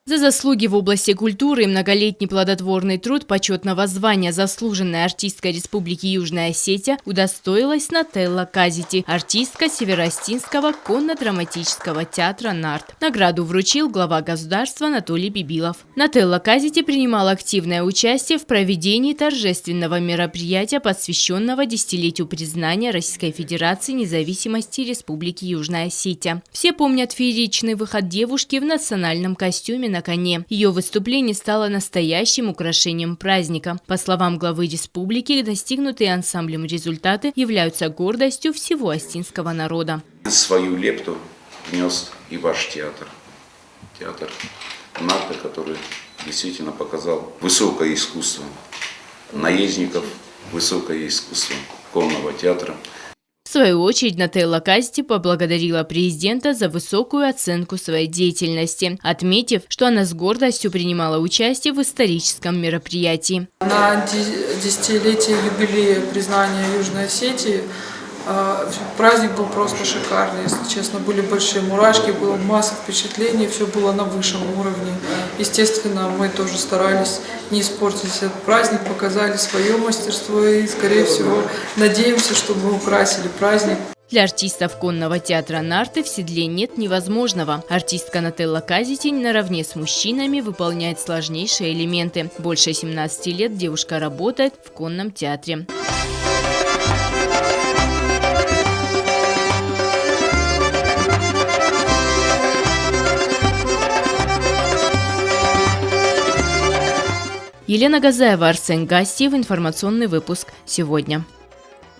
За заслуги в области культуры и многолетний плодотворный труд почетного звания заслуженная артистка Республики Южная Осетия удостоилась Нателла Казити, артистка Североостинского конно-драматического театра «Нарт». Награду вручил глава государства Анатолий Бибилов. Нателла Казити принимала активное участие в проведении торжественного мероприятия, посвященного десятилетию признания Российской Федерации независимости Республики Южная Осетия. Все помнят фееричный выход девушки в национальном костюме на коне. Ее выступление стало настоящим украшением праздника. По словам главы республики, достигнутые ансамблем результаты являются гордостью всего остинского народа. Свою лепту внес и ваш театр. Театр «Нарт», который действительно показал высокое искусство наездников, высокое искусство конного театра. В свою очередь, Нателла Казити поблагодарила президента за высокую оценку своей деятельности, отметив, что она с гордостью принимала участие в историческом мероприятии. На десятилетие юбилея признания Южной Осетии праздник был просто шикарный, если честно. Были большие мурашки, было масса впечатлений, все было на высшем уровне. Естественно, мы тоже старались не испортить этот праздник, показали свое мастерство и, скорее всего, надеемся, что мы украсили праздник. Для артистов конного театра «Нарты» в седле нет невозможного. Артистка Нателла Казити наравне с мужчинами выполняет сложнейшие элементы. Больше 17 лет девушка работает в конном театре. Елена Газаева, Арсен Гастиев. Информационный выпуск сегодня.